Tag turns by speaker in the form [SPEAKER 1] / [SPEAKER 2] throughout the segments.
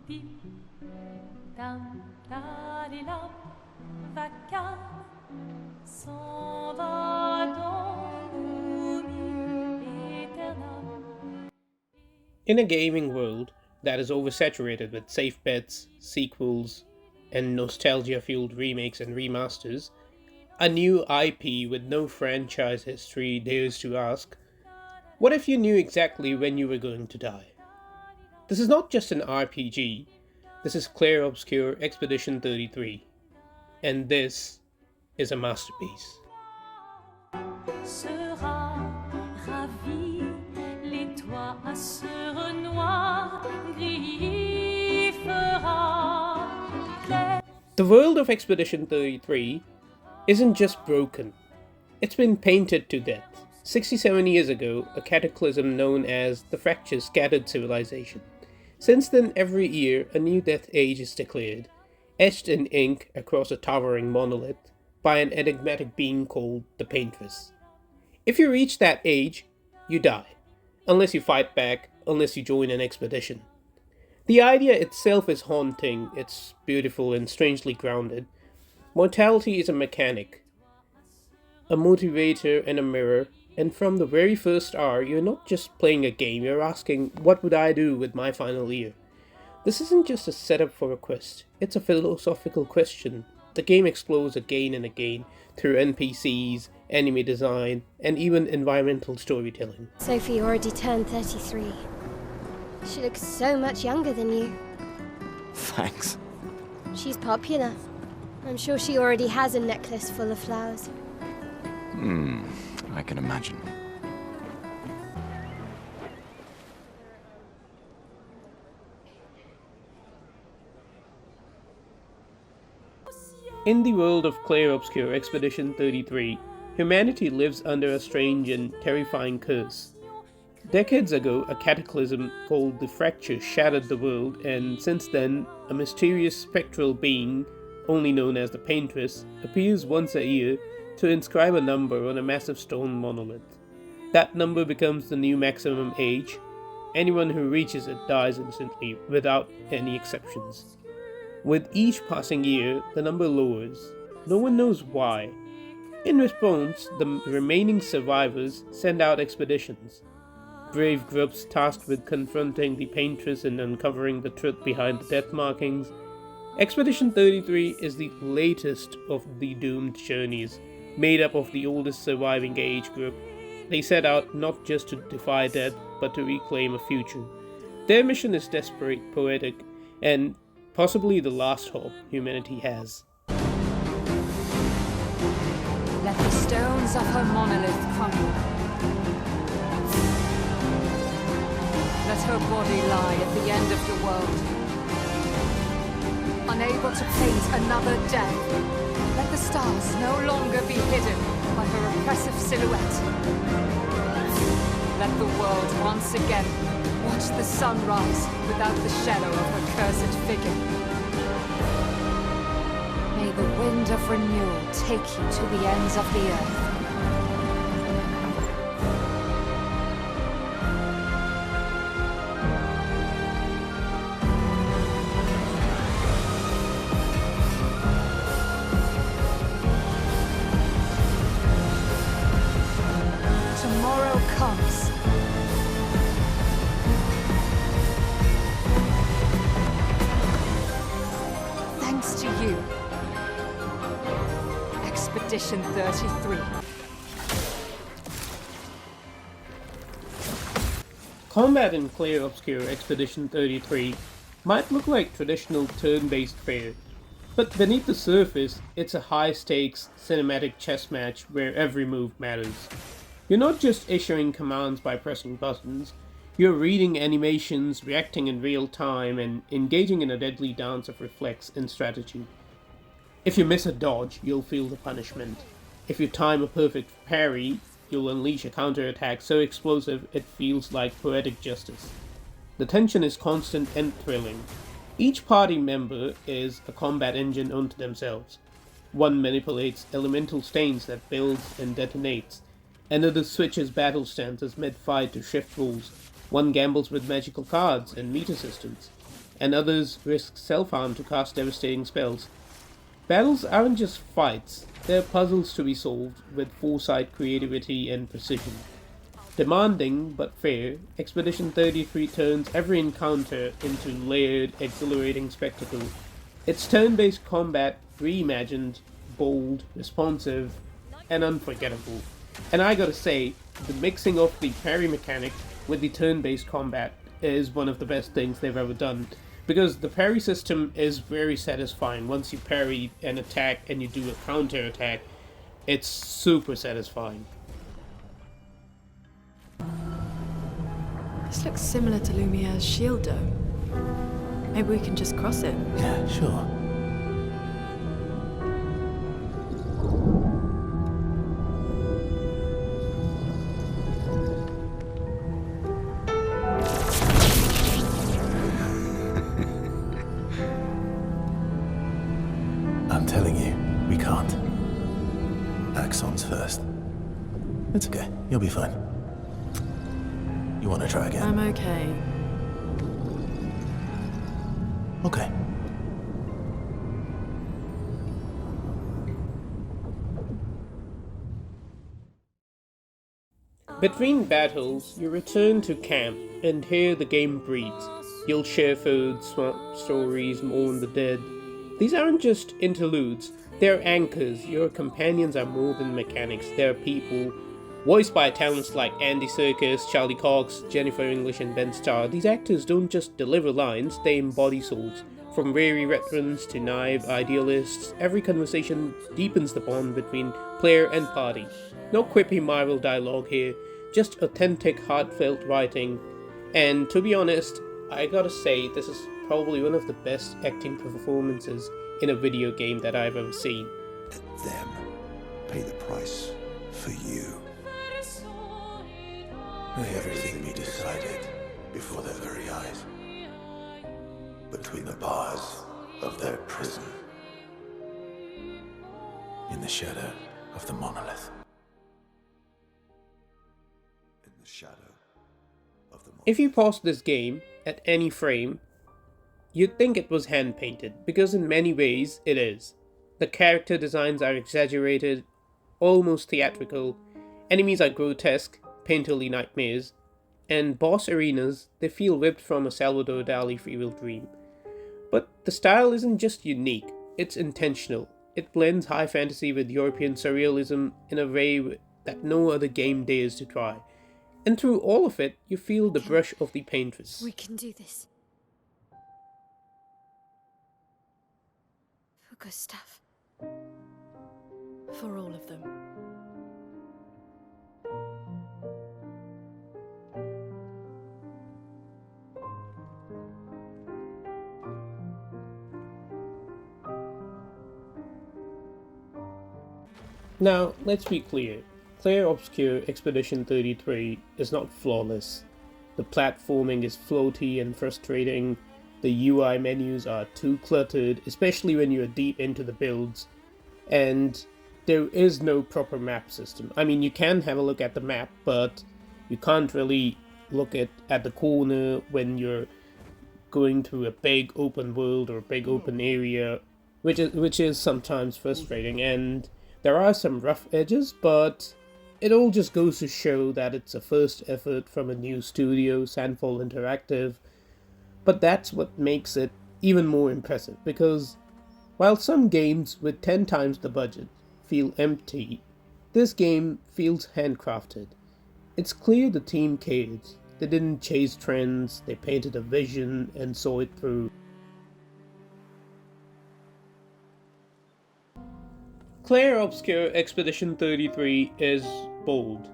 [SPEAKER 1] Pip, dam, da, vaca, s'en va dans l'oubli éternel.
[SPEAKER 2] In a gaming world that is oversaturated with safe bets, sequels, and nostalgia fueled remakes and remasters, a new IP with no franchise history dares to ask, what if you knew exactly when you were going to die? This is not just an RPG, this is Clair Obscur Expedition 33, and this is a masterpiece.
[SPEAKER 1] Sera ravi, les toits se renoient, gris fera clair.
[SPEAKER 2] The world of Expedition 33 isn't just broken, it's been painted to death. 67 years ago, a cataclysm known as the Fractures scattered civilization. Since then, every year, a new death age is declared, etched in ink across a towering monolith by an enigmatic being called the Paintress. If you reach that age, you die, unless you fight back, unless you join an expedition. The idea itself is haunting, it's beautiful and strangely grounded. Mortality is a mechanic, a motivator and a mirror, and from the very first hour, you're not just playing a game, you're asking, what would I do with my final year? This isn't just a setup for a quest, it's a philosophical question. The game explores again and again through NPCs, enemy design, and even environmental storytelling.
[SPEAKER 3] Sophie already turned 33. She looks so much younger than you.
[SPEAKER 4] Thanks.
[SPEAKER 3] She's popular. I'm sure she already has a necklace full of flowers.
[SPEAKER 4] I can imagine.
[SPEAKER 2] In the world of Clair Obscur Expedition 33, humanity lives under a strange and terrifying curse. Decades ago, a cataclysm called the Fracture shattered the world, and since then, a mysterious spectral being, only known as the Paintress, appears once a year to inscribe a number on a massive stone monolith. That number becomes the new maximum age. Anyone who reaches it dies instantly, without any exceptions. With each passing year, the number lowers. No one knows why. In response, the remaining survivors send out expeditions. Brave groups tasked with confronting the Paintress and uncovering the truth behind the death markings. Expedition 33 is the latest of the doomed journeys, made up of the oldest surviving age group. They set out not just to defy death, but to reclaim a future. Their mission is desperate, poetic, and possibly the last hope humanity has.
[SPEAKER 5] Let the stones of her monolith crumble. Let her body lie at the end of the world. Unable to paint another death, let the stars no longer be hidden by her oppressive silhouette. Let the world once again watch the sun rise without the shadow of her cursed figure. May the wind of renewal take you to the ends of the earth. Tomorrow comes. Thanks to you. Expedition 33.
[SPEAKER 2] Combat in Clair Obscur Expedition 33 might look like traditional turn-based fare, but beneath the surface, it's a high-stakes cinematic chess match where every move matters. You're not just issuing commands by pressing buttons, you're reading animations, reacting in real time, and engaging in a deadly dance of reflex and strategy. If you miss a dodge, you'll feel the punishment. If you time a perfect parry, you'll unleash a counterattack so explosive it feels like poetic justice. The tension is constant and thrilling. Each party member is a combat engine unto themselves. One manipulates elemental stains that builds and detonates. Another switches battle stances mid-fight to shift rules. One gambles with magical cards and meter systems. and others risk self-harm to cast devastating spells. Battles aren't just fights, they're puzzles to be solved with foresight, creativity, and precision. Demanding but fair, Expedition 33 turns every encounter into layered, exhilarating spectacle. It's turn-based combat reimagined, bold, responsive, and unforgettable. And I gotta say, the mixing of the parry mechanic with the turn-based combat is one of the best things they've ever done. Because the parry system is very satisfying. Once you parry an attack and you do a counter attack, it's super satisfying.
[SPEAKER 6] This looks similar to Lumiere's shield dome. Maybe we can just cross it.
[SPEAKER 4] Yeah, sure. I'm telling you, we can't. Axon's first. It's okay, you'll be fine. You want to try again?
[SPEAKER 6] I'm okay.
[SPEAKER 4] Okay.
[SPEAKER 2] Between battles, you return to camp, and here the game breathes. You'll share food, swap stories, mourn the dead. These aren't just interludes, they're anchors. Your companions are more than mechanics, they're people. Voiced by talents like Andy Serkis, Charlie Cox, Jennifer English, and Ben Starr, these actors don't just deliver lines, they embody souls. From weary veterans to naive idealists, every conversation deepens the bond between player and party. No quippy Marvel dialogue here, just authentic, heartfelt writing. And to be honest, I gotta say, this is probably one of the best acting performances in a video game that I've ever seen.
[SPEAKER 7] Let them pay the price for you. May everything be decided before their very eyes, between the bars of their prison, in the shadow of the monolith. In the shadow of the monolith.
[SPEAKER 2] If you pause this game at any frame, you'd think it was hand-painted, because in many ways it is. The character designs are exaggerated, almost theatrical, enemies are grotesque, painterly nightmares, and boss arenas, they feel ripped from a Salvador Dali fever dream. But the style isn't just unique, it's intentional. It blends high fantasy with European surrealism in a way that no other game dares to try. And through all of it, you feel the brush of the paintress.
[SPEAKER 3] We can do this. For Gustav.
[SPEAKER 6] For all of them.
[SPEAKER 2] Now, let's be clear. Clair Obscur Expedition 33 is not flawless. The platforming is floaty and frustrating, the UI menus are too cluttered, especially when you're deep into the builds, and there is no proper map system. I mean, you can have a look at the map, but you can't really look at the corner when you're going through a big open world or a big open area, which is sometimes frustrating, and there are some rough edges, but it all just goes to show that it's a first effort from a new studio, Sandfall Interactive. But that's what makes it even more impressive, because while some games with 10 times the budget feel empty, this game feels handcrafted. It's clear the team cared. They didn't chase trends, they painted a vision and saw it through. Clair Obscur Expedition 33 is bold.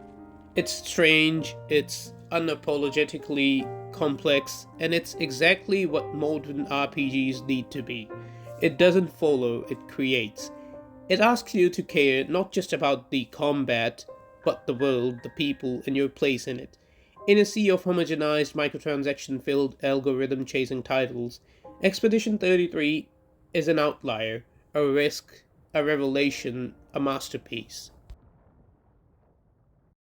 [SPEAKER 2] It's strange, it's unapologetically complex, and it's exactly what modern RPGs need to be. It doesn't follow, it creates. It asks you to care not just about the combat, but the world, the people, and your place in it. In a sea of homogenized, microtransaction-filled, algorithm-chasing titles, Expedition 33 is an outlier, a risk, a revelation, a masterpiece.